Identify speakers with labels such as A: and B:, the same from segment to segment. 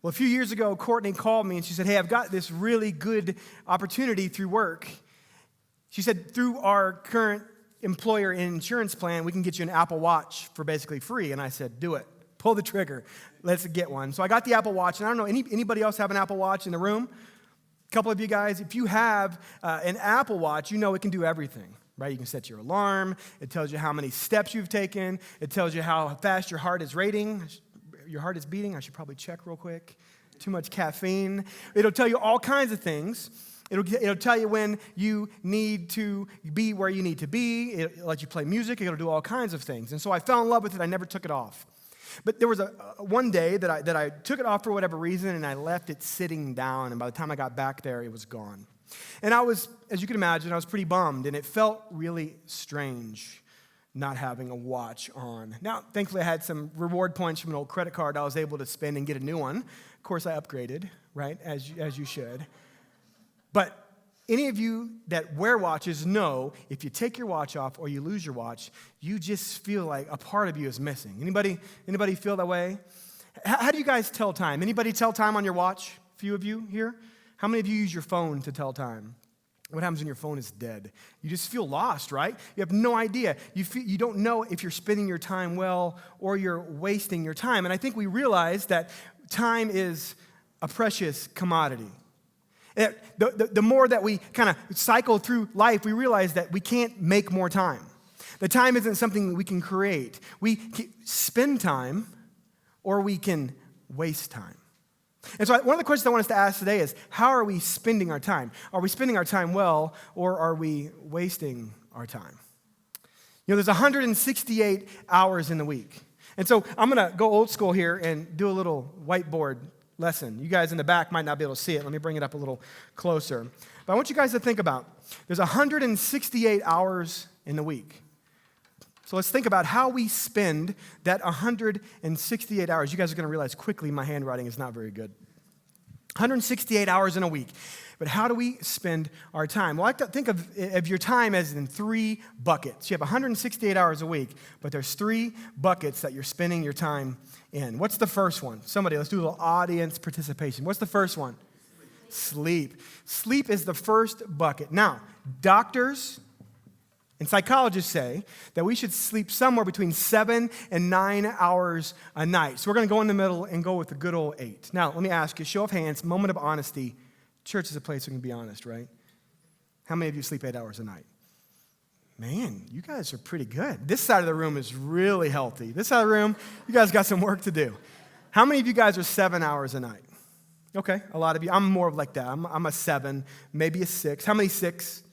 A: Well, a few years ago, Courtney called me and she said, hey, I've got this really good opportunity through work. She said, through our current employer insurance plan, we can get you an Apple Watch for basically free. And I said, do it. Pull the trigger. Let's get one. So I got the Apple Watch. And I don't know, anybody else have an Apple Watch in the room? A couple of you guys, if you have an Apple Watch, you know it can do everything. Right? You can set your alarm. It tells you how many steps you've taken. It tells you how fast your heart is rating. Your heart is beating. I should probably check real quick. Too much caffeine. It'll tell you all kinds of things. It'll tell you when you need to be where you need to be. It'll let you play music. It'll do all kinds of things. And so I fell in love with it. I never took it off. But there was one day that I took it off for whatever reason, and I left it sitting down. And by the time I got back there, it was gone. And I was, as you can imagine, I was pretty bummed. And it felt really strange not having a watch on. Now, thankfully, I had some reward points from an old credit card I was able to spend and get a new one. Of course, I upgraded, right, as you should. But any of you that wear watches know if you take your watch off or you lose your watch, you just feel like a part of you is missing. Anybody feel that way? How do you guys tell time? Anybody tell time on your watch? A few of you here? How many of you use your phone to tell time? What happens when your phone is dead? You just feel lost, right? You have no idea. You don't know if you're spending your time well or you're wasting your time. And I think we realize that time is a precious commodity. The more that we kind of cycle through life, we realize that we can't make more time. The time isn't something that we can create. We can spend time or we can waste time. And so one of the questions I want us to ask today is, how are we spending our time? Are we spending our time well, or are we wasting our time? You know, there's 168 hours in the week. And so I'm going to go old school here and do a little whiteboard lesson. You guys in the back might not be able to see it. Let me bring it up a little closer. But I want you guys to think about, there's 168 hours in the week. So let's think about how we spend that 168 hours. You guys are going to realize quickly my handwriting is not very good. 168 hours in a week. But how do we spend our time? Well, I like to think of your time as in 3 buckets. You have 168 hours a week, but there's 3 buckets that you're spending your time in. What's the first one? Somebody, let's do a little audience participation. What's the first one? Sleep. Sleep is the first bucket. Now, doctors and psychologists say that we should sleep somewhere between 7 and 9 hours a night. So we're going to go in the middle and go with the good old 8. Now, let me ask you, show of hands, moment of honesty. Church is a place we can be honest, right? How many of you sleep 8 hours a night? Man, you guys are pretty good. This side of the room is really healthy. This side of the room, you guys got some work to do. How many of you guys are 7 hours a night? Okay, a lot of you. I'm more of like that. I'm a 7, maybe a 6. How many 6?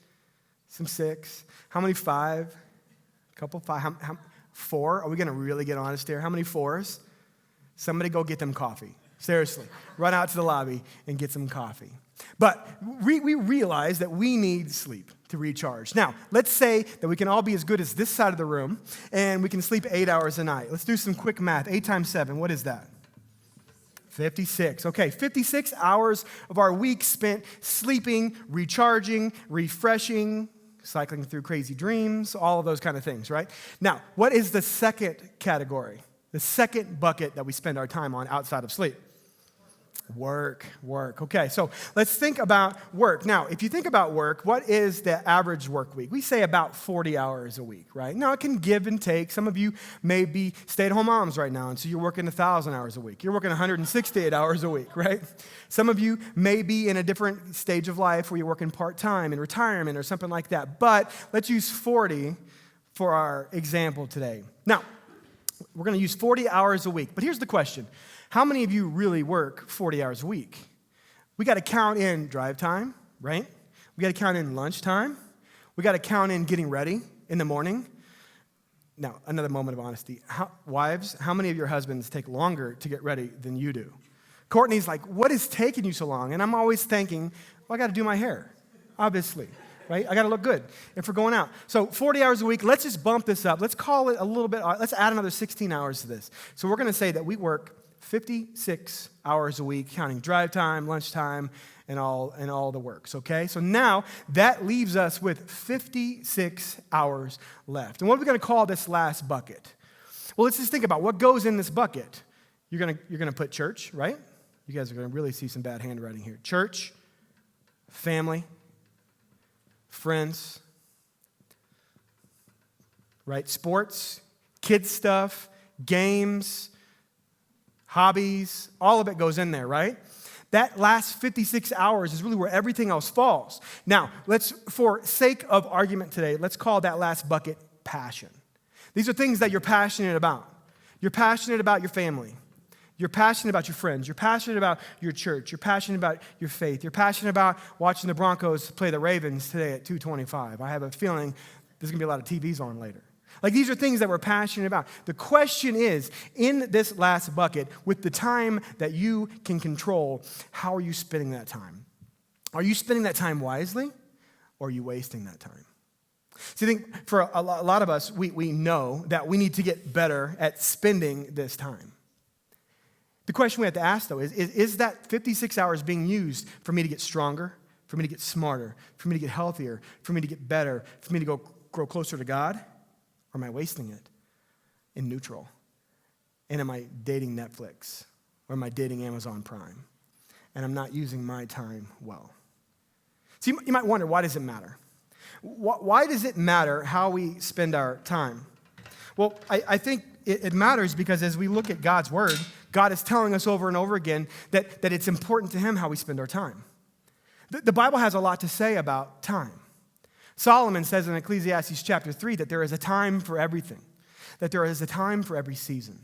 A: Some 6. How many 5? A couple 5. 4? Are we going to really get honest here? How many 4s? Somebody go get them coffee. Seriously. Run out to the lobby and get some coffee. But we realize that we need sleep to recharge. Now, let's say that we can all be as good as this side of the room and we can sleep 8 hours a night. Let's do some quick math. 8 times 7, what is that? 56. Okay, 56 hours of our week spent sleeping, recharging, refreshing, cycling through crazy dreams, all of those kind of things, right? Now, what is the second category? The second bucket that we spend our time on outside of sleep? Work. Okay, so let's think about work. Now, if you think about work, what is the average work week? We say about 40 hours a week, right? Now, it can give and take. Some of you may be stay-at-home moms right now, and so you're working 1,000 hours a week. You're working 168 hours a week, right? Some of you may be in a different stage of life where you're working part-time in retirement or something like that. But let's use 40 for our example today. Now, we're going to use 40 hours a week. But here's the question. How many of you really work 40 hours a week? We got to count in drive time, right? We got to count in lunch time. We got to count in getting ready in the morning. Now, another moment of honesty. Wives, how many of your husbands take longer to get ready than you do? Courtney's like, what is taking you so long? And I'm always thinking, well, I got to do my hair, obviously. Right? I got to look good if we're going out. So 40 hours a week, let's just bump this up. Let's call it a little bit, let's add another 16 hours to this. So we're going to say that we work 56 hours a week, counting drive time, lunch time, and all the works, okay? So now that leaves us with 56 hours left. And what are we going to call this last bucket? Well, let's just think about what goes in this bucket. You're going to put church, right? You guys are going to really see some bad handwriting here. Church, family, friends, right? Sports, kids stuff, games, hobbies, all of it goes in there, right? That last 56 hours is really where everything else falls. Now, for sake of argument today, let's call that last bucket passion. These are things that you're passionate about. You're passionate about your family. You're passionate about your friends. You're passionate about your church. You're passionate about your faith. You're passionate about watching the Broncos play the Ravens today at 2:25. I have a feeling there's going to be a lot of TVs on later. Like, these are things that we're passionate about. The question is, in this last bucket, with the time that you can control, how are you spending that time? Are you spending that time wisely, or are you wasting that time? See, I think for a lot of us, we know that we need to get better at spending this time. The question we have to ask, though, is that 56 hours being used for me to get stronger, for me to get smarter, for me to get healthier, for me to get better, for me to grow closer to God? Or am I wasting it in neutral? And am I dating Netflix? Or am I dating Amazon Prime? And I'm not using my time well. So you might wonder, why does it matter? Why does it matter how we spend our time? Well, I think it matters because as we look at God's word, God is telling us over and over again that it's important to him how we spend our time. The Bible has a lot to say about time. Solomon says in Ecclesiastes chapter 3 that there is a time for everything, that there is a time for every season.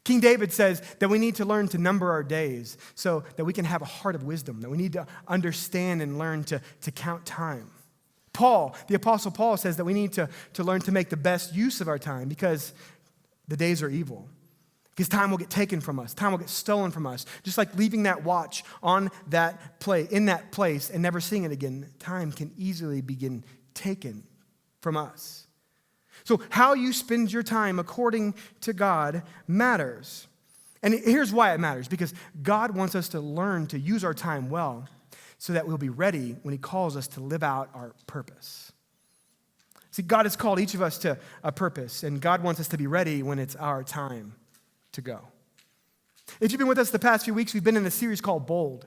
A: King David says that we need to learn to number our days so that we can have a heart of wisdom, that we need to understand and learn to count time. The Apostle Paul says that we need to learn to make the best use of our time because the days are evil. Because time will get taken from us. Time will get stolen from us. Just like leaving that watch in that place and never seeing it again, time can easily begin taken from us. So how you spend your time according to God matters. And here's why it matters. Because God wants us to learn to use our time well so that we'll be ready when he calls us to live out our purpose. See, God has called each of us to a purpose, and God wants us to be ready when it's our time to go. If you've been with us the past few weeks, we've been in a series called Bold.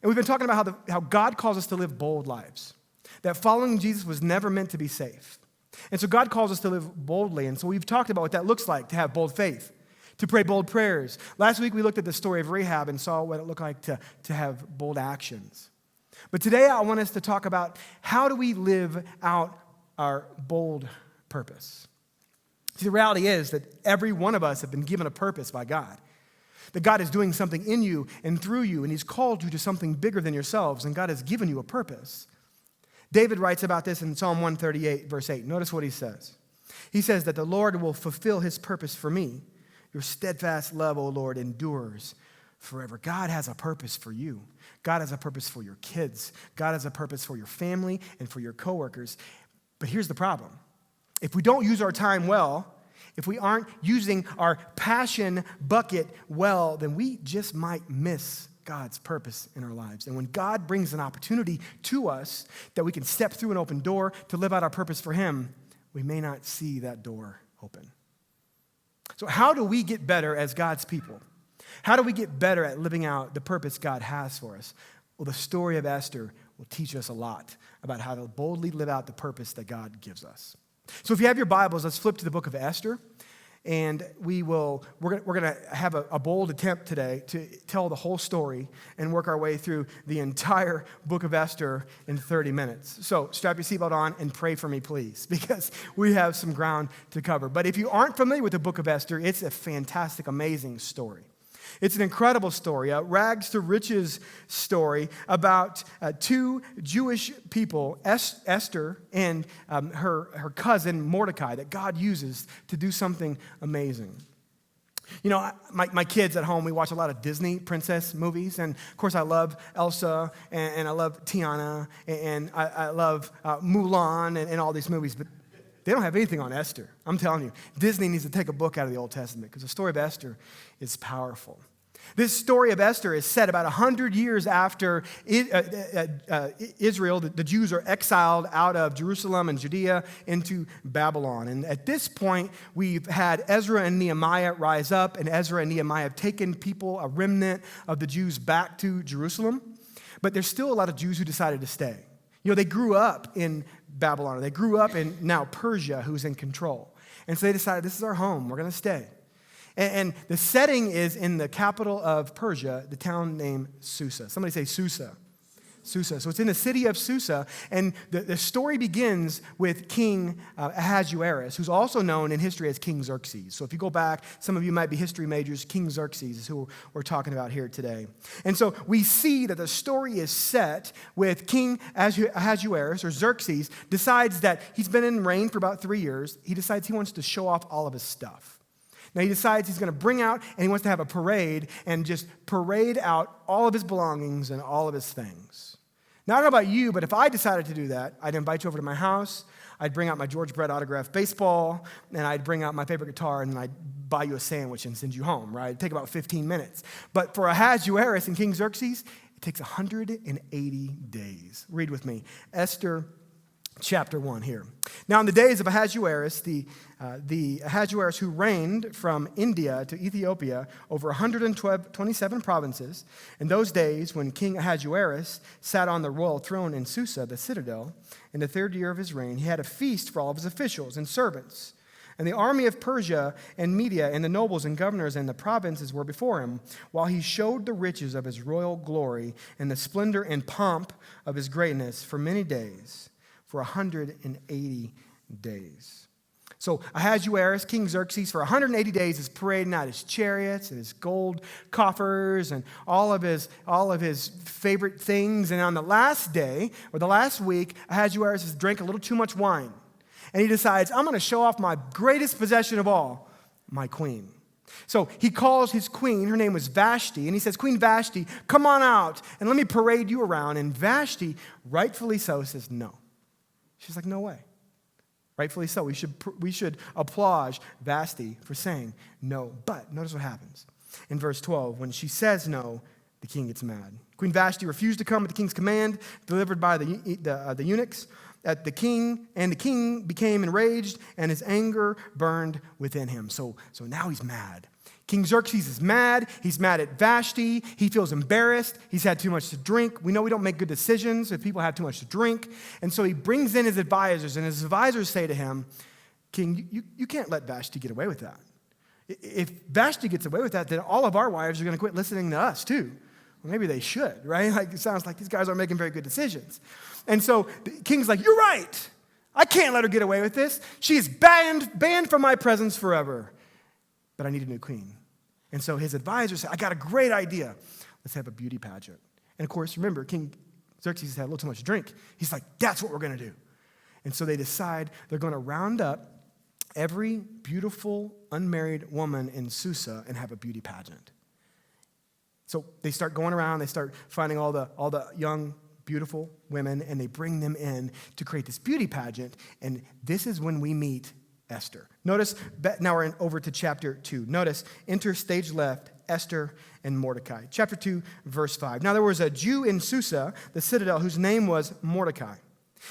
A: And we've been talking about how God calls us to live bold lives. That following Jesus was never meant to be safe. And so God calls us to live boldly. And so we've talked about what that looks like, to have bold faith, to pray bold prayers. Last week we looked at the story of Rahab and saw what it looked like to have bold actions. But today I want us to talk about how do we live out our bold purpose. See, the reality is that every one of us have been given a purpose by God. That God is doing something in you and through you, and he's called you to something bigger than yourselves, and God has given you a purpose. David writes about this in Psalm 138, verse 8. Notice what he says. He says that the Lord will fulfill his purpose for me. Your steadfast love, O Lord, endures forever. God has a purpose for you. God has a purpose for your kids. God has a purpose for your family and for your coworkers. But here's the problem. If we don't use our time well, if we aren't using our passion bucket well, then we just might miss God's purpose in our lives. And when God brings an opportunity to us that we can step through an open door to live out our purpose for him, we may not see that door open. So how do we get better as God's people? How do we get better at living out the purpose God has for us? Well, the story of Esther will teach us a lot about how to boldly live out the purpose that God gives us. So if you have your Bibles, let's flip to the book of Esther. And we're going to have a bold attempt today to tell the whole story and work our way through the entire book of Esther in 30 minutes. So strap your seatbelt on and pray for me, please, because we have some ground to cover. But if you aren't familiar with the book of Esther, it's a fantastic, amazing story. It's an incredible story, a rags to riches story about two Jewish people, Esther and her cousin Mordecai, that God uses to do something amazing. You know, my kids at home, we watch a lot of Disney princess movies. And, of course, I love Elsa, and I love Tiana, and I love Mulan and all these movies. But they don't have anything on Esther. I'm telling you, Disney needs to take a book out of the Old Testament because the story of Esther is powerful. This story of Esther is set about 100 years after Israel, the Jews are exiled out of Jerusalem and Judea into Babylon. And at this point, we've had Ezra and Nehemiah rise up, and Ezra and Nehemiah have taken people, a remnant of the Jews, back to Jerusalem. But there's still a lot of Jews who decided to stay. You know, they grew up in Babylon, or they grew up in now Persia, who's in control. And so they decided, this is our home, we're going to stay. And the setting is in the capital of Persia, the town named Susa. Somebody say Susa. Susa. So it's in the city of Susa, and the story begins with King Ahasuerus, who's also known in history as King Xerxes. So if you go back, some of you might be history majors, King Xerxes is who we're talking about here today. And so we see that the story is set with King Ahasuerus, or Xerxes, decides that he's been in reign for about 3 years. He decides he wants to show off all of his stuff. Now, he decides he's going to bring out, and he wants to have a parade and just parade out all of his belongings and all of his things. Now, I don't know about you, but if I decided to do that, I'd invite you over to my house, I'd bring out my George Brett autographed baseball, and I'd bring out my favorite guitar, and I'd buy you a sandwich and send you home, right? It'd take about 15 minutes. But for Ahasuerus and King Xerxes, it takes 180 days. Read with me. Esther chapter 1 here. Now, in the days of Ahasuerus, the Ahasuerus who reigned from India to Ethiopia over 127 provinces, in those days when King Ahasuerus sat on the royal throne in Susa, the citadel, in the 3rd year of his reign, he had a feast for all of his officials and servants. And the army of Persia and Media and the nobles and governors and the provinces were before him, while he showed the riches of his royal glory and the splendor and pomp of his greatness for many days. For 180 days. So Ahasuerus, King Xerxes, for 180 days is parading out his chariots and his gold coffers and all of his favorite things. And on the last day, or the last week, Ahasuerus has drank a little too much wine. And he decides, I'm going to show off my greatest possession of all, my queen. So he calls his queen, her name was Vashti, and he says, Queen Vashti, come on out and let me parade you around. And Vashti, rightfully so, says no. She's like, no way. Rightfully so. We should applaud Vashti for saying no. But notice what happens. In verse 12, when she says no, the king gets mad. Queen Vashti refused to come at the king's command, delivered by the eunuchs. At the king became enraged, and his anger burned within him. So now he's mad. King Xerxes is mad. He's mad at Vashti. He feels embarrassed. He's had too much to drink. We know we don't make good decisions if people have too much to drink. And so he brings in his advisors, and his advisors say to him, King, you can't let Vashti get away with that. If Vashti gets away with that, then all of our wives are going to quit listening to us too. Well, maybe they should, right? Like, it sounds like these guys aren't making very good decisions. And so the king's like, you're right. I can't let her get away with this. She is banned from my presence forever. But I need a new queen. And so his advisors said, I got a great idea. Let's have a beauty pageant. And of course, remember, King Xerxes had a little too much to drink. He's like, that's what we're going to do. And so they decide they're going to round up every beautiful unmarried woman in Susa and have a beauty pageant. So they start going around, they start finding all the young, beautiful women, and they bring them in to create this beauty pageant. And this is when we meet Esther. Notice, now we're over to chapter 2. Notice, enter stage left, Esther and Mordecai. Chapter 2, verse 5. Now there was a Jew in Susa, the citadel, whose name was Mordecai.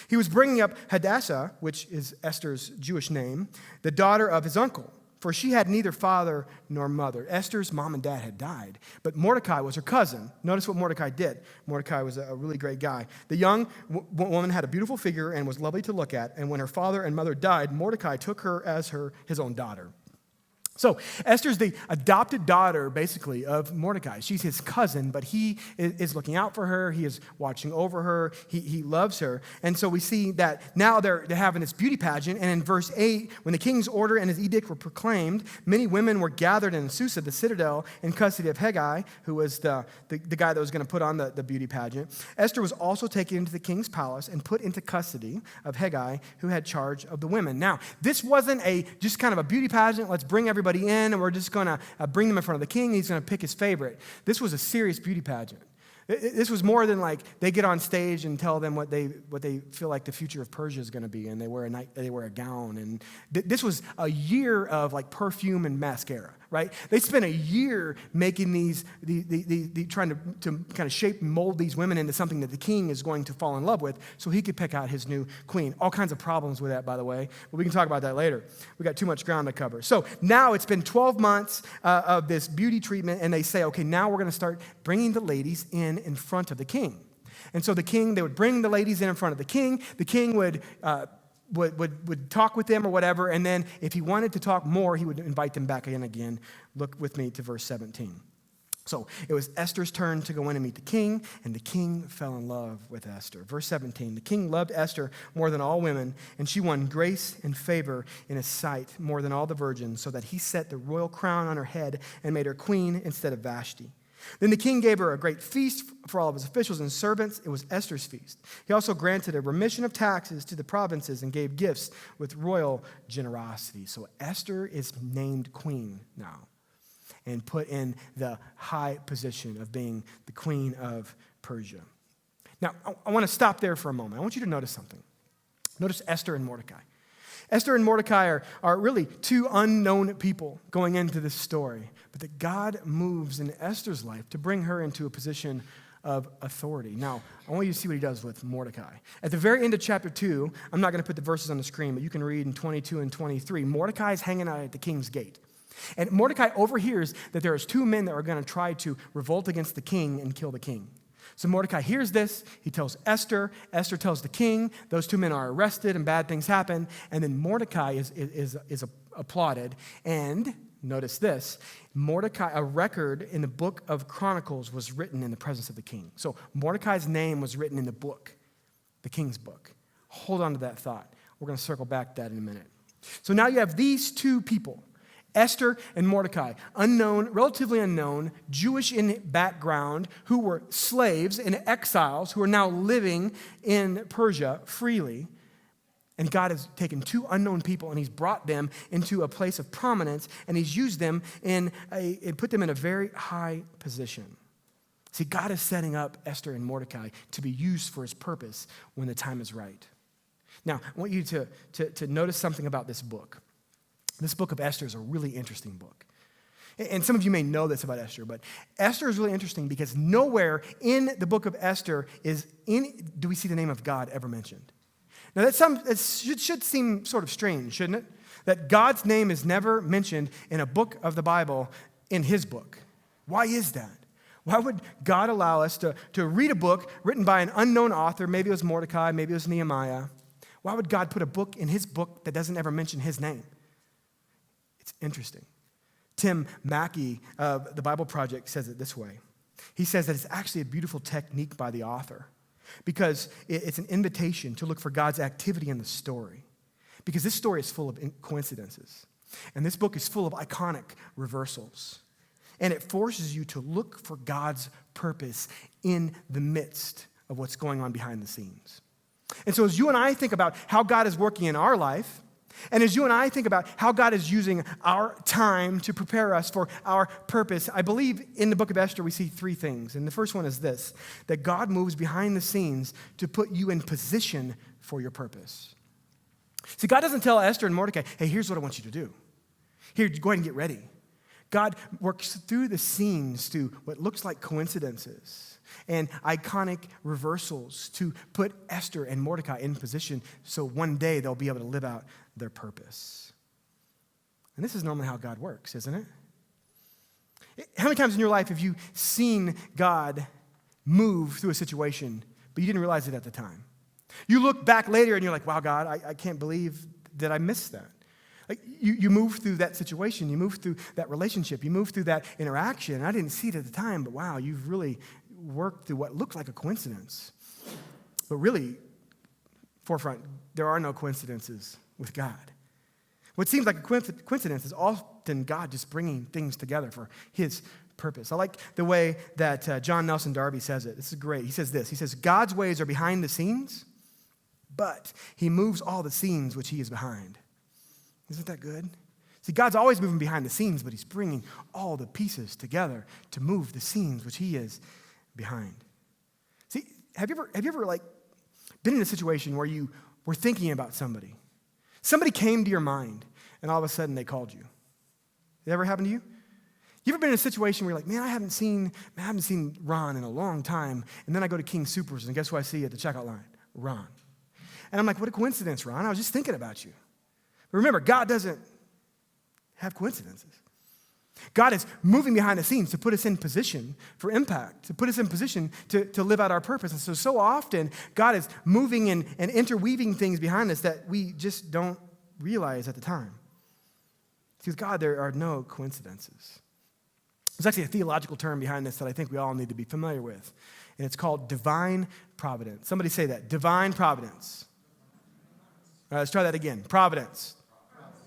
A: He was bringing up Hadassah, which is Esther's Jewish name, the daughter of his uncle, for she had neither father nor mother. Esther's mom and dad had died, but Mordecai was her cousin. Notice what Mordecai did. Mordecai was a really great guy. The young woman had a beautiful figure and was lovely to look at, and when her father and mother died, Mordecai took her as his own daughter. So Esther's the adopted daughter, basically, of Mordecai. She's his cousin, but he is looking out for her. He is watching over her. He loves her. And so we see that now they're having this beauty pageant. And in verse 8, when the king's order and his edict were proclaimed, many women were gathered in Susa, the citadel, in custody of Hegai, who was the guy that was going to put on the beauty pageant. Esther was also taken into the king's palace and put into custody of Hegai, who had charge of the women. Now, this wasn't just kind of a beauty pageant. Let's bring everybody in, and we're just going to bring them in front of the king. He's going to pick his favorite. This was a serious beauty pageant. This was more than like they get on stage and tell them what they feel like the future of Persia is going to be, and they wear a gown. And this was a year of like perfume and mascara. right? They spent a year making trying to kind of shape and mold these women into something that the king is going to fall in love with so he could pick out his new queen. All kinds of problems with that, by the way, but we can talk about that later. We got too much ground to cover. So now it's been 12 months of this beauty treatment, and they say, okay, now we're going to start bringing the ladies in front of the king. And so they would bring the ladies in front of the king. The king would talk with them or whatever, and then if he wanted to talk more, he would invite them back in again. Look with me to verse 17. So it was Esther's turn to go in and meet the king, and the king fell in love with Esther. Verse 17, the king loved Esther more than all women, and she won grace and favor in his sight more than all the virgins, so that he set the royal crown on her head and made her queen instead of Vashti. Then the king gave her a great feast for all of his officials and servants. It was Esther's feast. He also granted a remission of taxes to the provinces and gave gifts with royal generosity. So Esther is named queen now and put in the high position of being the queen of Persia. Now, I want to stop there for a moment. I want you to notice something. Notice Esther and Mordecai. Esther and Mordecai are really two unknown people going into this story, but that God moves in Esther's life to bring her into a position of authority. Now, I want you to see what he does with Mordecai. At the very end of chapter 2, I'm not going to put the verses on the screen, but you can read in 22 and 23, Mordecai is hanging out at the king's gate. And Mordecai overhears that there is two men that are going to try to revolt against the king and kill the king. So Mordecai hears this. He tells Esther. Esther tells the king. Those two men are arrested and bad things happen. And then Mordecai is applauded. And notice this, Mordecai, a record in the book of Chronicles was written in the presence of the king. So Mordecai's name was written in the book, the king's book. Hold on to that thought. We're going to circle back to that in a minute. So now you have these two people, Esther and Mordecai, unknown, relatively unknown, Jewish in background, who were slaves and exiles, who are now living in Persia freely. And God has taken two unknown people and he's brought them into a place of prominence, and he's used them and put them in a very high position. See, God is setting up Esther and Mordecai to be used for his purpose when the time is right. Now, I want you to notice something about this book. This book of Esther is a really interesting book. And some of you may know this about Esther, but Esther is really interesting because nowhere in the book of Esther do we see the name of God ever mentioned. Now, it should seem sort of strange, shouldn't it? That God's name is never mentioned in a book of the Bible in his book. Why is that? Why would God allow us to read a book written by an unknown author? Maybe it was Mordecai, maybe it was Nehemiah. Why would God put a book in his book that doesn't ever mention his name? It's interesting. Tim Mackey of the Bible Project says it this way. He says that it's actually a beautiful technique by the author because it's an invitation to look for God's activity in the story. Because this story is full of coincidences. And this book is full of iconic reversals. And it forces you to look for God's purpose in the midst of what's going on behind the scenes. And so as you and I think about how God is working in our life, and as you and I think about how God is using our time to prepare us for our purpose, I believe in the book of Esther we see three things. And the first one is this, that God moves behind the scenes to put you in position for your purpose. See, God doesn't tell Esther and Mordecai, hey, here's what I want you to do. Here, go ahead and get ready. God works through the scenes through what looks like coincidences and iconic reversals to put Esther and Mordecai in position so one day they'll be able to live out their purpose. And this is normally how God works, isn't it? How many times in your life have you seen God move through a situation, but you didn't realize it at the time? You look back later and you're like, wow, God, I can't believe that I missed that. Like you move through that situation, you move through that relationship, you move through that interaction. And I didn't see it at the time, but wow, you've really worked through what looked like a coincidence. But really, forefront, there are no coincidences with God. What seems like a coincidence is often God just bringing things together for his purpose. I like the way that John Nelson Darby says it. This is great. He says this. He says, God's ways are behind the scenes, but he moves all the scenes which he is behind. Isn't that good? See, God's always moving behind the scenes, but he's bringing all the pieces together to move the scenes which he is behind. See, have you ever like been in a situation where you were thinking about somebody? Somebody came to your mind, and all of a sudden they called you. Did that ever happen to you? You ever been in a situation where you're like, man, I haven't seen Ron in a long time, and then I go to King Soopers, and guess who I see at the checkout line? Ron. And I'm like, what a coincidence, Ron. I was just thinking about you. But remember, God doesn't have coincidences. God is moving behind the scenes to put us in position for impact, to put us in position to live out our purpose. And so often, God is moving and interweaving things behind us that we just don't realize at the time. See, with God, there are no coincidences. There's actually a theological term behind this that I think we all need to be familiar with, and it's called divine providence. Somebody say that, divine providence. All right, let's try that again, providence.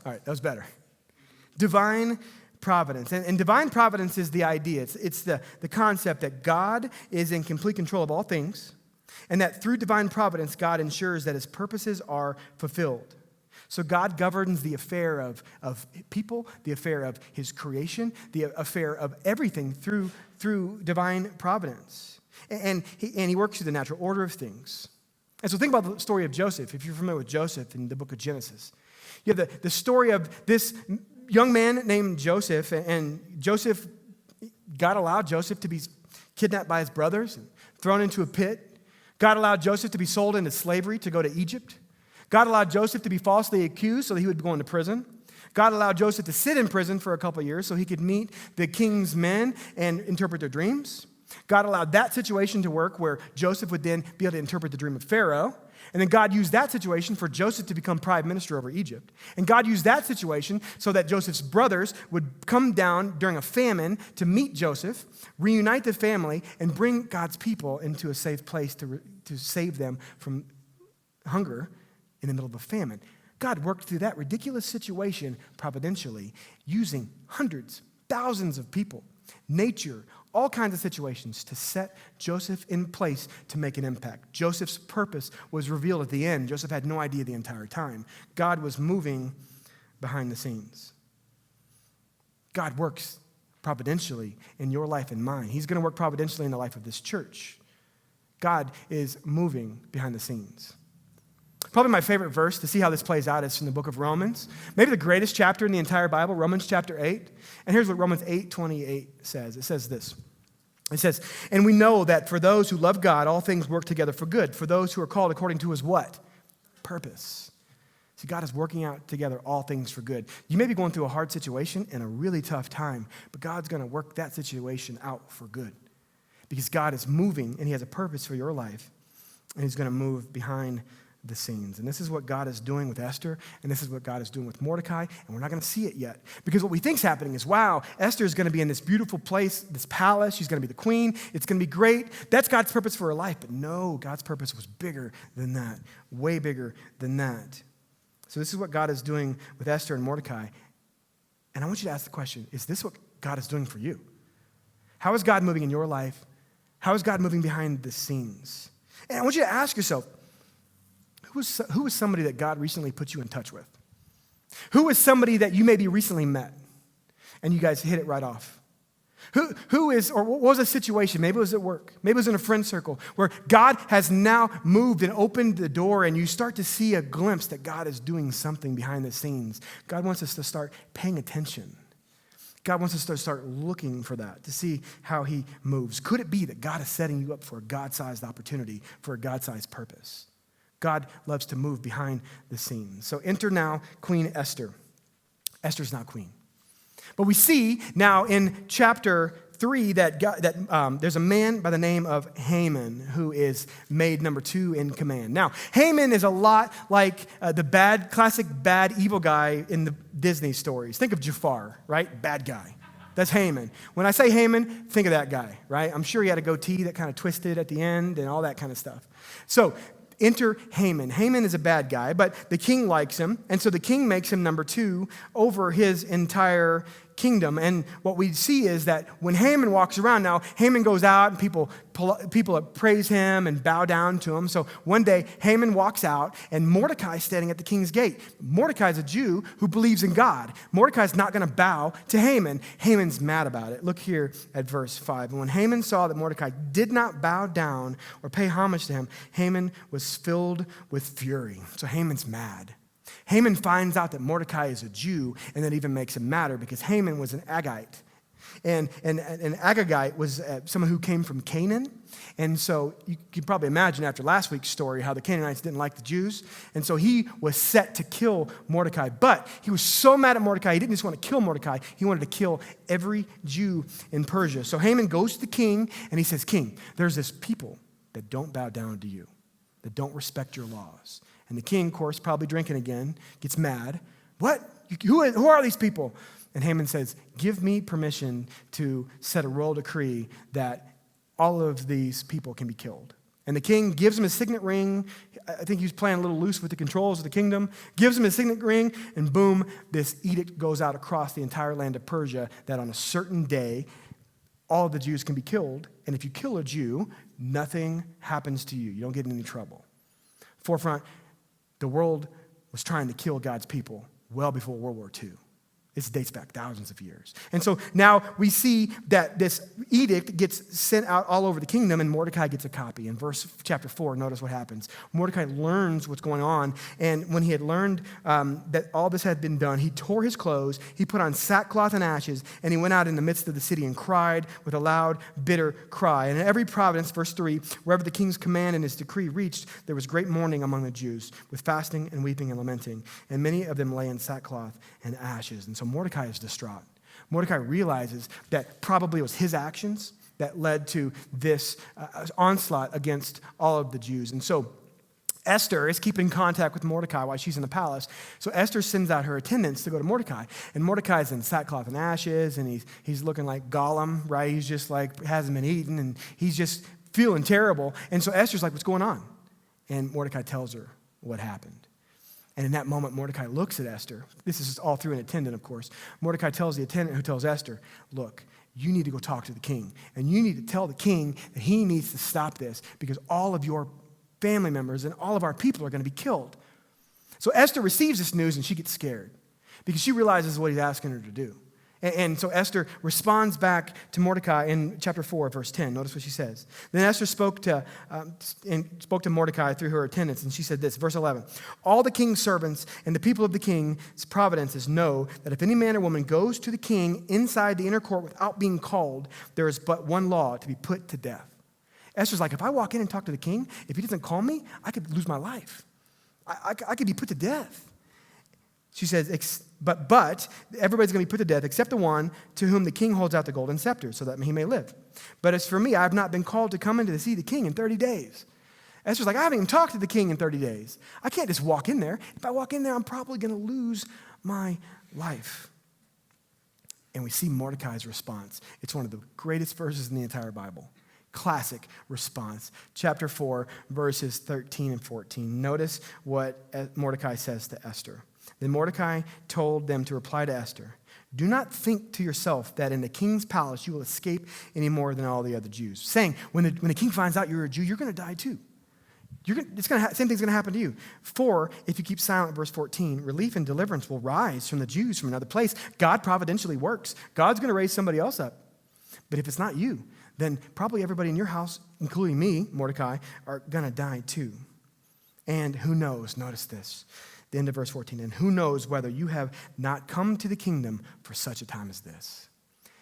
A: All right, that was better. Divine providence. And divine providence is the idea. It's the concept that God is in complete control of all things, and that through divine providence, God ensures that his purposes are fulfilled. So God governs the affair of people, the affair of his creation, the affair of everything through divine providence. And he works through the natural order of things. And so think about the story of Joseph, if you're familiar with Joseph in the book of Genesis. You have the story of this young man named Joseph, and Joseph, God allowed Joseph to be kidnapped by his brothers and thrown into a pit. God allowed Joseph to be sold into slavery to go to Egypt. God allowed Joseph to be falsely accused so that he would go into prison. God allowed Joseph to sit in prison for a couple of years so he could meet the king's men and interpret their dreams. God allowed that situation to work where Joseph would then be able to interpret the dream of Pharaoh. And then God used that situation for Joseph to become prime minister over Egypt. And God used that situation so that Joseph's brothers would come down during a famine to meet Joseph, reunite the family, and bring God's people into a safe place to save them from hunger in the middle of a famine. God worked through that ridiculous situation providentially, using hundreds, thousands of people, nature, all kinds of situations to set Joseph in place to make an impact. Joseph's purpose was revealed at the end. Joseph had no idea the entire time. God was moving behind the scenes. God works providentially in your life and mine. He's going to work providentially in the life of this church. God is moving behind the scenes. Probably my favorite verse to see how this plays out is from the book of Romans. Maybe the greatest chapter in the entire Bible, Romans chapter 8. And here's what Romans 8:28 says. It says this. It says, and we know that for those who love God, all things work together for good. For those who are called according to his what? Purpose. See, God is working out together all things for good. You may be going through a hard situation and a really tough time, but God's going to work that situation out for good. Because God is moving and he has a purpose for your life. And he's going to move behind the scenes. And this is what God is doing with Esther, and this is what God is doing with Mordecai, and we're not going to see it yet. Because what we think is happening is, wow, Esther is going to be in this beautiful place, this palace. She's going to be the queen. It's going to be great. That's God's purpose for her life. But no, God's purpose was bigger than that, way bigger than that. So this is what God is doing with Esther and Mordecai. And I want you to ask the question, is this what God is doing for you? How is God moving in your life? How is God moving behind the scenes? And I want you to ask yourself, who was somebody that God recently put you in touch with? Who was somebody that you maybe recently met and you guys hit it right off? Who is, or what was a situation? Maybe it was at work. Maybe it was in a friend circle where God has now moved and opened the door and you start to see a glimpse that God is doing something behind the scenes. God wants us to start paying attention. God wants us to start looking for that, to see how he moves. Could it be that God is setting you up for a God-sized opportunity, for a God-sized purpose? God loves to move behind the scenes. So enter now Queen Esther. Esther's not queen. But we see now in chapter 3 that there's a man by the name of Haman who is made number 2 in command. Now, Haman is a lot like the classic bad evil guy in the Disney stories. Think of Jafar, right? Bad guy. That's Haman. When I say Haman, think of that guy, right? I'm sure he had a goatee that kind of twisted at the end and all that kind of stuff. So enter Haman. Haman is a bad guy, but the king likes him, and so the king makes him number 2 over his entire kingdom. And what we see is that when Haman walks around now, Haman goes out and people praise him and bow down to him. So one day Haman walks out and Mordecai's standing at the king's gate. Mordecai's a Jew who believes in God. Mordecai's not going to bow to Haman. Haman's mad about it. Look here at verse 5. And when Haman saw that Mordecai did not bow down or pay homage to him, Haman was filled with fury. So Haman's mad. Haman finds out that Mordecai is a Jew, and that even makes him madder because Haman was an Agagite. And Agagite was someone who came from Canaan. And so you can probably imagine after last week's story how the Canaanites didn't like the Jews. And so he was set to kill Mordecai. But he was so mad at Mordecai, he didn't just want to kill Mordecai, he wanted to kill every Jew in Persia. So Haman goes to the king and he says, King, there's this people that don't bow down to you, that don't respect your laws. And the king, of course, probably drinking again, gets mad. What? Who are these people? And Haman says, give me permission to set a royal decree that all of these people can be killed. And the king gives him a signet ring. I think he was playing a little loose with the controls of the kingdom. Gives him a signet ring, and boom, this edict goes out across the entire land of Persia that on a certain day, all of the Jews can be killed. And if you kill a Jew, nothing happens to you. You don't get in any trouble. Forefront, the world was trying to kill God's people well before World War II. This dates back thousands of years. And so now we see that this edict gets sent out all over the kingdom, and Mordecai gets a copy. In chapter 4, notice what happens. Mordecai learns what's going on, and when he had learned that all this had been done, he tore his clothes, he put on sackcloth and ashes, and he went out in the midst of the city and cried with a loud, bitter cry. And in every province, verse 3, wherever the king's command and his decree reached, there was great mourning among the Jews, with fasting and weeping and lamenting. And many of them lay in sackcloth and ashes. And so Mordecai is distraught. Mordecai realizes that probably it was his actions that led to this onslaught against all of the Jews. And so Esther is keeping contact with Mordecai while she's in the palace. So Esther sends out her attendants to go to Mordecai. And Mordecai's in sackcloth and ashes, and he's looking like Gollum, right? He's just like, hasn't been eaten, and he's just feeling terrible. And so Esther's like, what's going on? And Mordecai tells her what happened. And in that moment, Mordecai looks at Esther. This is all through an attendant, of course. Mordecai tells the attendant who tells Esther, look, you need to go talk to the king. And you need to tell the king that he needs to stop this because all of your family members and all of our people are going to be killed. So Esther receives this news and she gets scared because she realizes what he's asking her to do. And so Esther responds back to Mordecai in chapter 4, verse 10. Notice what she says. Then Esther spoke to Mordecai through her attendants, and she said this, verse 11. All the king's servants and the people of the king's providences know that if any man or woman goes to the king inside the inner court without being called, there is but one law, to be put to death. Esther's like, if I walk in and talk to the king, if he doesn't call me, I could lose my life. I could be put to death. She says, but everybody's going to be put to death except the one to whom the king holds out the golden scepter so that he may live. But as for me, I have not been called to come in to see the king in 30 days. Esther's like, I haven't even talked to the king in 30 days. I can't just walk in there. If I walk in there, I'm probably going to lose my life. And we see Mordecai's response. It's one of the greatest verses in the entire Bible. Classic response. Chapter 4, verses 13 and 14. Notice what Mordecai says to Esther. Then Mordecai told them to reply to Esther, do not think to yourself that in the king's palace you will escape any more than all the other Jews. Saying, when the king finds out you're a Jew, you're going to die too. Same thing's going to happen to you. For if you keep silent, verse 14, relief and deliverance will rise from the Jews from another place. God providentially works. God's going to raise somebody else up. But if it's not you, then probably everybody in your house, including me, Mordecai, are going to die too. And who knows, notice this, the end of verse 14, and who knows whether you have not come to the kingdom for such a time as this.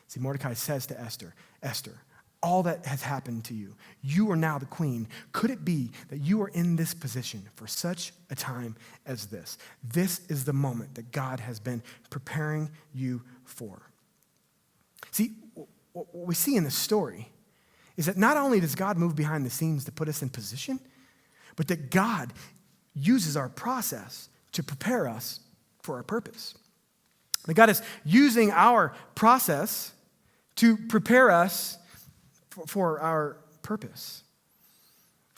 A: See, Mordecai says to Esther, Esther, all that has happened to you, you are now the queen. Could it be that you are in this position for such a time as this? This is the moment that God has been preparing you for. See, what we see in this story is that not only does God move behind the scenes to put us in position, but that God uses our process to prepare us for our purpose. That God is using our process to prepare us for our purpose.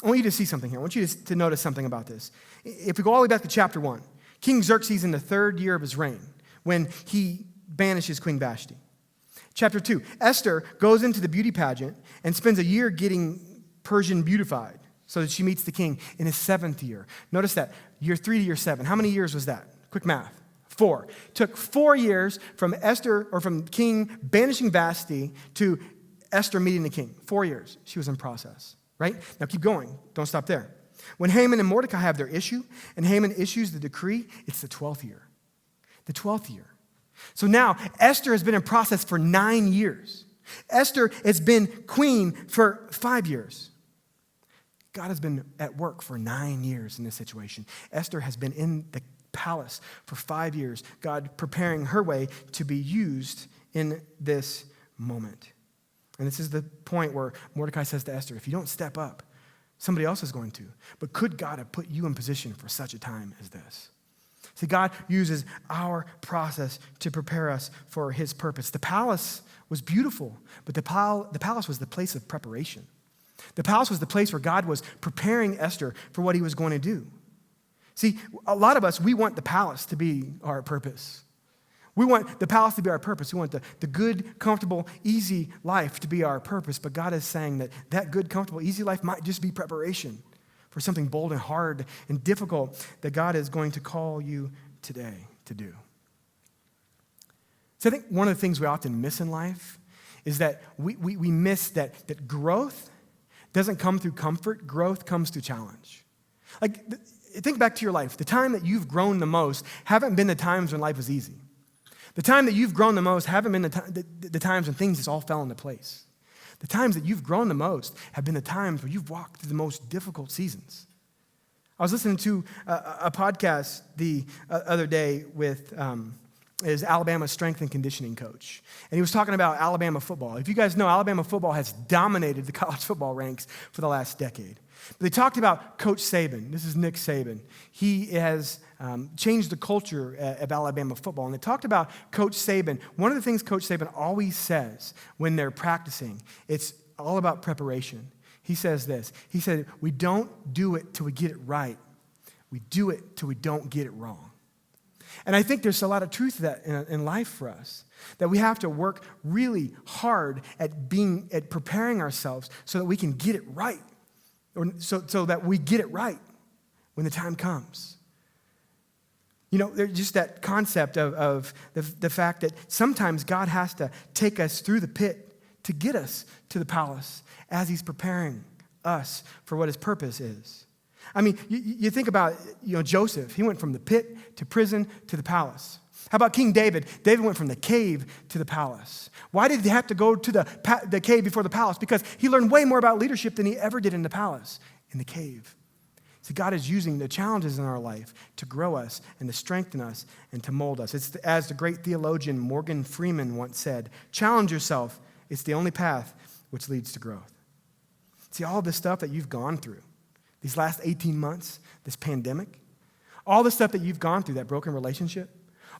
A: I want you to see something here. I want you to notice something about this. If we go all the way back to chapter 1, King Xerxes in the 3rd year of his reign, when he banishes Queen Vashti. Chapter 2, Esther goes into the beauty pageant and spends a year getting Persian beautified so that she meets the king in his 7th year. Notice that, year 3 to year 7. How many years was that? Quick math. 4. Took 4 years from King banishing Vashti to Esther meeting the king. 4 years. She was in process, right? Now keep going. Don't stop there. When Haman and Mordecai have their issue, and Haman issues the decree, it's the 12th year. The 12th year. So now Esther has been in process for 9 years. Esther has been queen for 5 years. God has been at work for 9 years in this situation. Esther has been in the palace for 5 years, God preparing her way to be used in this moment. And this is the point where Mordecai says to Esther, if you don't step up, somebody else is going to. But could God have put you in position for such a time as this? See, God uses our process to prepare us for his purpose. The palace was beautiful, but the palace was the place of preparation. The palace was the place where God was preparing Esther for what he was going to do. See, a lot of us, we want the palace to be our purpose. We want the palace to be our purpose. We want the good, comfortable, easy life to be our purpose. But God is saying that good, comfortable, easy life might just be preparation for something bold and hard and difficult that God is going to call you today to do. So I think one of the things we often miss in life is that we miss that growth doesn't come through comfort. Growth comes through challenge. Like, think back to your life. The time that you've grown the most haven't been the times when life was easy. The time that you've grown the most haven't been the times when things just all fell into place. The times that you've grown the most have been the times where you've walked through the most difficult seasons. I was listening to a podcast the other day with his Alabama strength and conditioning coach. And he was talking about Alabama football. If you guys know, Alabama football has dominated the college football ranks for the last decade. But they talked about Coach Saban. This is Nick Saban. He has changed the culture of Alabama football. And they talked about Coach Saban. One of the things Coach Saban always says when they're practicing, it's all about preparation. He says this. He said, we don't do it till we get it right. We do it till we don't get it wrong. And I think there's a lot of truth to that in life for us, that we have to work really hard at preparing ourselves so that we can get it right, or so that we get it right when the time comes. You know, there's just that concept of the fact that sometimes God has to take us through the pit to get us to the palace as he's preparing us for what his purpose is. I mean, you think about, Joseph. He went from the pit to prison to the palace. How about King David? David went from the cave to the palace. Why did he have to go to the cave before the palace? Because he learned way more about leadership than he ever did in the palace, in the cave. See, God is using the challenges in our life to grow us and to strengthen us and to mold us. It's as the great theologian Morgan Freeman once said, challenge yourself. It's the only path which leads to growth. See, all this stuff that you've gone through, these last 18 months, this pandemic, all the stuff that you've gone through, that broken relationship,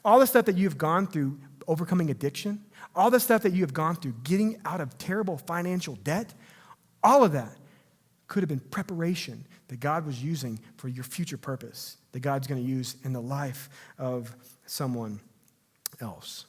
A: all the stuff that you've gone through overcoming addiction, all the stuff that you have gone through getting out of terrible financial debt, all of that could have been preparation that God was using for your future purpose, that God's going to use in the life of someone else.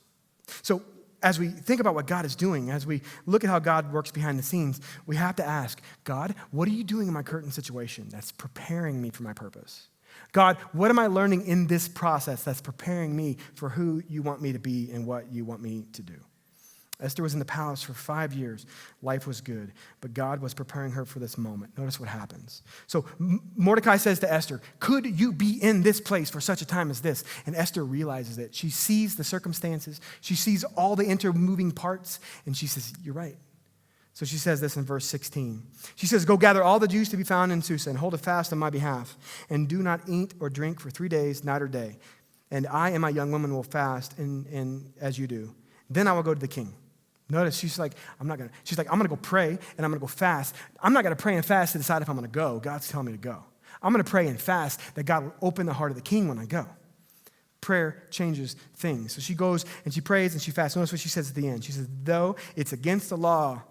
A: So as we think about what God is doing, as we look at how God works behind the scenes, we have to ask, God, what are you doing in my current situation that's preparing me for my purpose? God, what am I learning in this process that's preparing me for who you want me to be and what you want me to do? Esther was in the palace for 5 years. Life was good, but God was preparing her for this moment. Notice what happens. So Mordecai says to Esther, could you be in this place for such a time as this? And Esther realizes it. She sees the circumstances. She sees all the intermoving parts, and she says, you're right. So she says this in verse 16. She says, go gather all the Jews to be found in Susa and hold a fast on my behalf, and do not eat or drink for 3 days, night or day. And I and my young women will fast, and as you do. Then I will go to the king. Notice she's like, I'm going to go pray and I'm going to go fast. I'm not going to pray and fast to decide if I'm going to go. God's telling me to go. I'm going to pray and fast that God will open the heart of the king when I go. Prayer changes things. So she goes and she prays and she fasts. Notice what she says at the end. She says, though it's against the law,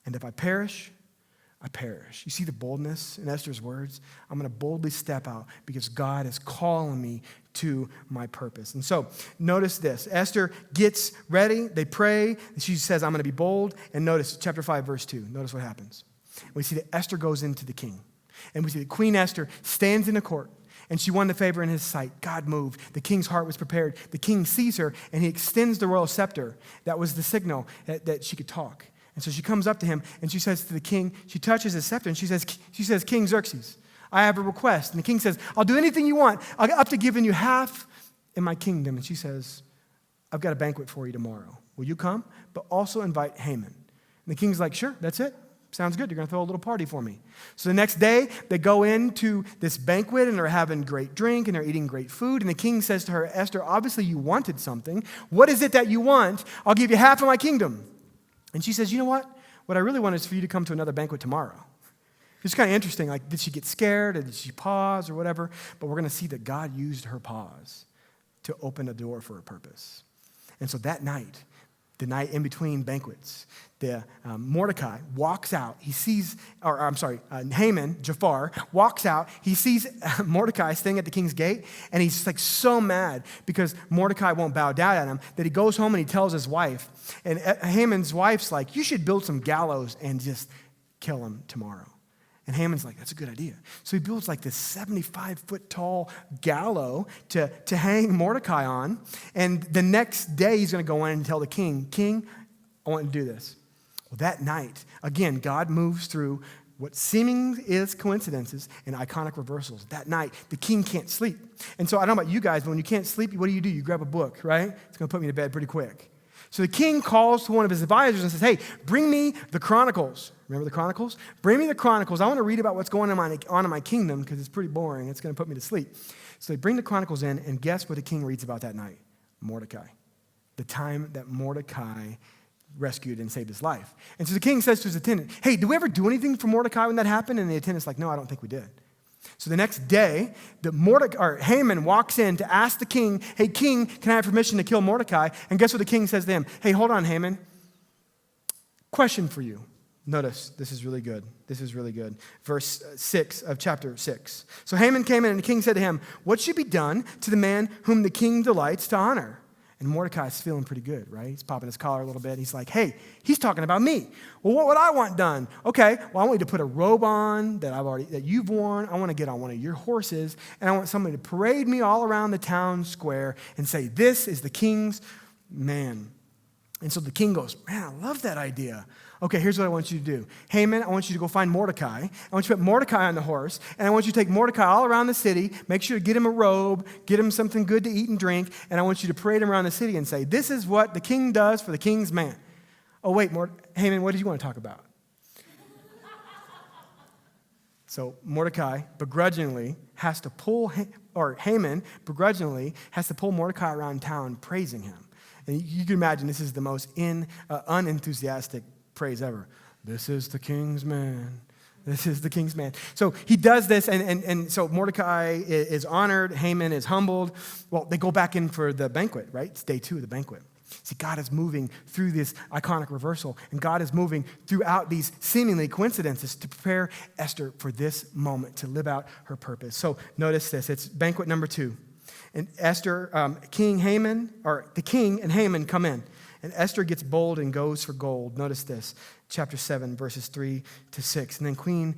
A: and if I perish, I perish. You see the boldness in Esther's words? I'm going to boldly step out because God is calling me to my purpose. And so notice this. Esther gets ready. They pray. She says, I'm going to be bold. And notice chapter 5, verse 2. Notice what happens. We see that Esther goes into the king. And we see that Queen Esther stands in the court. And she won the favor in his sight. God moved. The king's heart was prepared. The king sees her, and he extends the royal scepter. That was the signal that she could talk. And so she comes up to him, and she says to the king, she touches his scepter, and she says, King Xerxes, I have a request. And the king says, I'll do anything you want. I'll get up to giving you half in my kingdom. And she says, I've got a banquet for you tomorrow. Will you come? But also invite Haman. And the king's like, sure, that's it. Sounds good. You're going to throw a little party for me. So the next day, they go into this banquet, and they're having great drink, and they're eating great food. And the king says to her, Esther, obviously you wanted something. What is it that you want? I'll give you half of my kingdom. And she says, you know what? What I really want is for you to come to another banquet tomorrow. It's kind of interesting. Like, did she get scared, or did she pause, or whatever? But we're going to see that God used her pause to open a door for a purpose. And so that night, the night in between banquets, Mordecai walks out. He sees, Haman, Jafar, walks out. He sees Mordecai staying at the king's gate, and he's like so mad because Mordecai won't bow down at him that he goes home and he tells his wife. And Haman's wife's like, you should build some gallows and just kill him tomorrow. And Haman's like, that's a good idea. So he builds like this 75-foot tall gallows to hang Mordecai on. And the next day, he's going to go in and tell the king, I want to do this. Well, that night, again, God moves through what seeming is coincidences and iconic reversals. That night, the king can't sleep. And so I don't know about you guys, but when you can't sleep, what do? You grab a book, right? It's going to put me to bed pretty quick. So the king calls to one of his advisors and says, hey, bring me the Chronicles. Remember the Chronicles? Bring me the Chronicles. I want to read about what's going on in my kingdom because it's pretty boring. It's going to put me to sleep. So they bring the Chronicles in, and guess what the king reads about that night? Mordecai. The time that Mordecai rescued and saved his life. And so the king says to his attendant, hey, did we ever do anything for Mordecai when that happened? And the attendant's like, no, I don't think we did. So the next day, Haman walks in to ask the king, hey, king, can I have permission to kill Mordecai? And guess what the king says to him? Hey, hold on, Haman. Question for you. Notice, this is really good. This is really good. Verse 6 of chapter 6. So Haman came in, and the king said to him, what should be done to the man whom the king delights to honor? And Mordecai's feeling pretty good, right? He's popping his collar a little bit. He's like, hey, he's talking about me. Well, what would I want done? Okay, well, I want you to put a robe on that you've worn. I want to get on one of your horses, and I want somebody to parade me all around the town square and say, this is the king's man. And so the king goes, man, I love that idea. Okay, here's what I want you to do. Haman, I want you to go find Mordecai. I want you to put Mordecai on the horse, and I want you to take Mordecai all around the city, make sure to get him a robe, get him something good to eat and drink, and I want you to parade him around the city and say, this is what the king does for the king's man. Oh, wait, Haman, what did you want to talk about? So Mordecai begrudgingly has to pull, Haman begrudgingly has to pull Mordecai around town praising him. And you can imagine this is the most unenthusiastic praise ever. This is the king's man. This is the king's man. So he does this, and so Mordecai is honored. Haman is humbled. Well, they go back in for the banquet, right? It's day 2 of the banquet. See, God is moving through this iconic reversal, and God is moving throughout these seemingly coincidences to prepare Esther for this moment to live out her purpose. So notice this. It's banquet number 2. And Esther, the king and Haman come in. And Esther gets bold and goes for gold. Notice this, chapter 7, verses 3 to 6. And then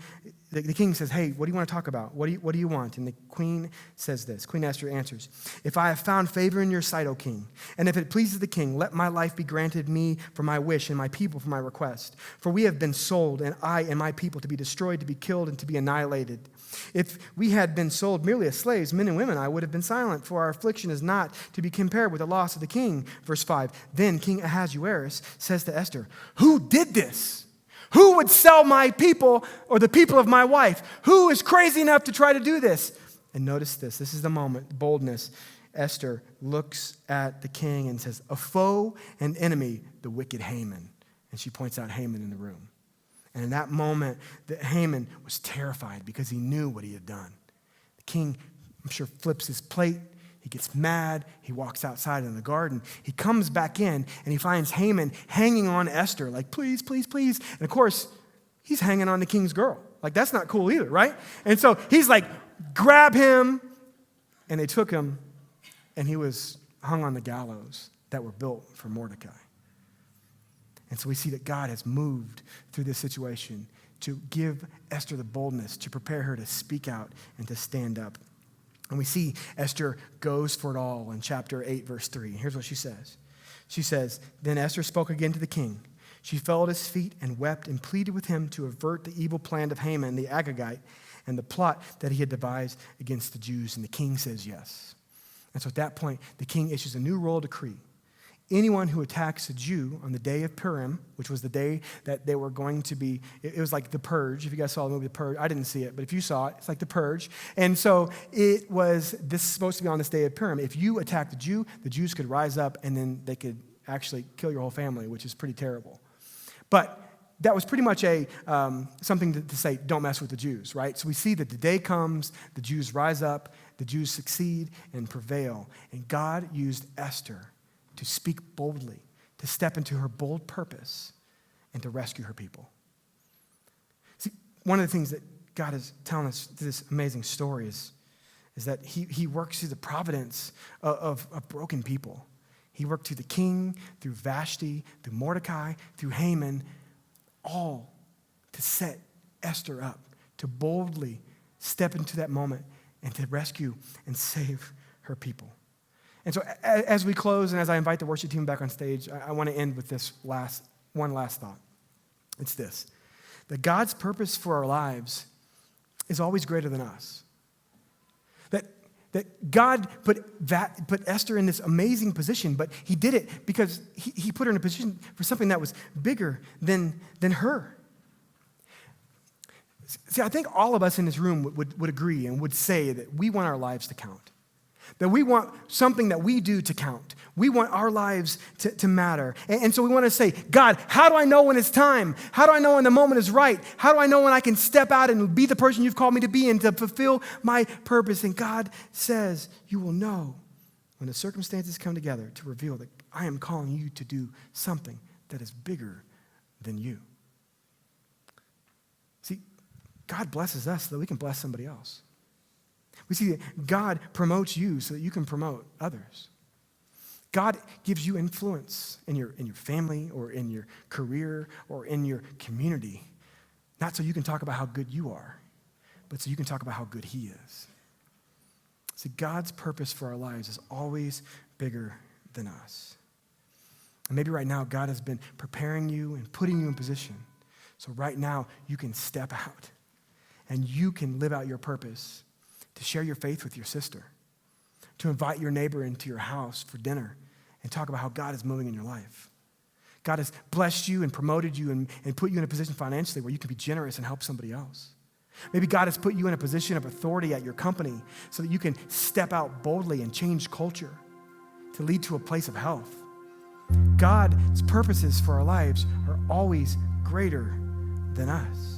A: the king says, hey, what do you want to talk about? What do you want? And the queen says this. Queen Esther answers, if I have found favor in your sight, O king, and if it pleases the king, let my life be granted me for my wish and my people for my request. For we have been sold, and I and my people to be destroyed, to be killed, and to be annihilated. If we had been sold merely as slaves, men and women, I would have been silent, for our affliction is not to be compared with the loss of the king. Verse 5, then King Ahasuerus says to Esther, who did this? Who would sell my people or the people of my wife? Who is crazy enough to try to do this? And notice this. This is the moment, boldness. Esther looks at the king and says, a foe and enemy, the wicked Haman. And she points out Haman in the room. And in that moment, Haman was terrified because he knew what he had done. The king, I'm sure, flips his plate. He gets mad. He walks outside in the garden. He comes back in, and he finds Haman hanging on Esther, like, please, please, please. And of course, he's hanging on the king's girl. Like, that's not cool either, right? And so he's like, grab him. And they took him, and he was hung on the gallows that were built for Mordecai. And so we see that God has moved through this situation to give Esther the boldness to prepare her to speak out and to stand up. And we see Esther goes for it all in chapter 8, verse 3. Here's what she says. She says, then Esther spoke again to the king. She fell at his feet and wept and pleaded with him to avert the evil plan of Haman the Agagite and the plot that he had devised against the Jews. And the king says yes. And so at that point, the king issues a new royal decree. anyone who attacks a Jew on the day of Purim, which was the day that they were going to be, it was like the Purge. If you guys saw the movie The Purge, I didn't see it, but if you saw it, it's like the Purge. And so this is supposed to be on this day of Purim. If you attacked a Jew, the Jews could rise up and then they could actually kill your whole family, which is pretty terrible. But that was pretty much something to say, don't mess with the Jews, right? So we see that the day comes, the Jews rise up, the Jews succeed and prevail. And God used Esther to speak boldly, to step into her bold purpose, and to rescue her people. See, one of the things that God is telling us through this amazing story is that he works through the providence of broken people. He worked through the king, through Vashti, through Mordecai, through Haman, all to set Esther up, to boldly step into that moment and to rescue and save her people. And so as we close and as I invite the worship team back on stage, I want to end with this one last thought. It's this, that God's purpose for our lives is always greater than us. That God put Esther in this amazing position, but he did it because he put her in a position for something that was bigger than her. See, I think all of us in this room would agree and would say that we want our lives to count. That we want something that we do to count. We want our lives to matter. And so we want to say, God, how do I know when it's time? How do I know when the moment is right? How do I know when I can step out and be the person you've called me to be and to fulfill my purpose? And God says, you will know when the circumstances come together to reveal that I am calling you to do something that is bigger than you. See, God blesses us so that we can bless somebody else. We see that God promotes you so that you can promote others. God gives you influence in your family or in your career or in your community, not so you can talk about how good you are, but so you can talk about how good he is. See, God's purpose for our lives is always bigger than us. And maybe right now God has been preparing you and putting you in position. So right now you can step out and you can live out your purpose to share your faith with your sister, to invite your neighbor into your house for dinner and talk about how God is moving in your life. God has blessed you and promoted you and put you in a position financially where you can be generous and help somebody else. Maybe God has put you in a position of authority at your company so that you can step out boldly and change culture to lead to a place of health. God's purposes for our lives are always greater than us.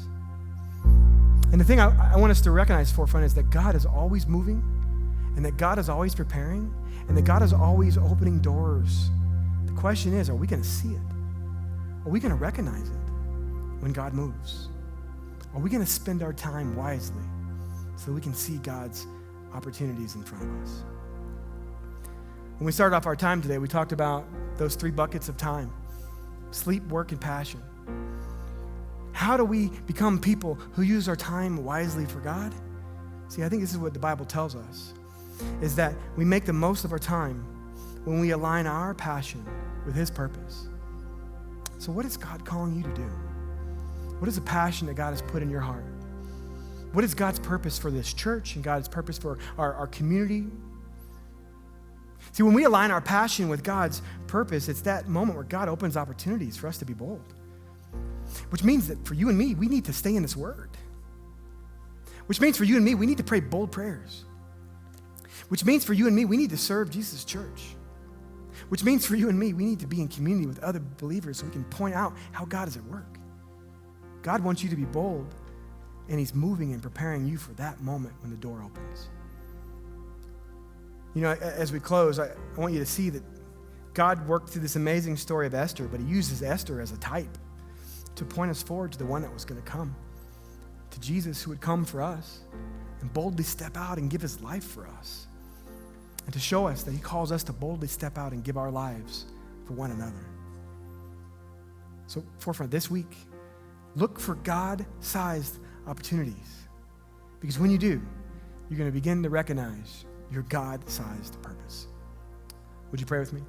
A: And the thing I want us to recognize, forefront, is that God is always moving and that God is always preparing and that God is always opening doors. The question is, are we going to see it? Are we going to recognize it when God moves? Are we going to spend our time wisely so that we can see God's opportunities in front of us? When we started off our time today, we talked about those 3 buckets of time: sleep, work, and passion. How do we become people who use our time wisely for God? See, I think this is what the Bible tells us, is that we make the most of our time when we align our passion with his purpose. So what is God calling you to do? What is the passion that God has put in your heart? What is God's purpose for this church and God's purpose for our community? See, when we align our passion with God's purpose, it's that moment where God opens opportunities for us to be bold. Which means that for you and me, we need to stay in this word. Which means for you and me, we need to pray bold prayers. Which means for you and me, we need to serve Jesus' church. Which means for you and me, we need to be in community with other believers so we can point out how God is at work. God wants you to be bold, and he's moving and preparing you for that moment when the door opens. You know, as we close, I want you to see that God worked through this amazing story of Esther, but he uses Esther as a type to point us forward to the one that was going to come, to Jesus who would come for us and boldly step out and give his life for us, and to show us that he calls us to boldly step out and give our lives for one another. So, forefront, this week, look for God-sized opportunities, because when you do, you're going to begin to recognize your God-sized purpose. Would you pray with me?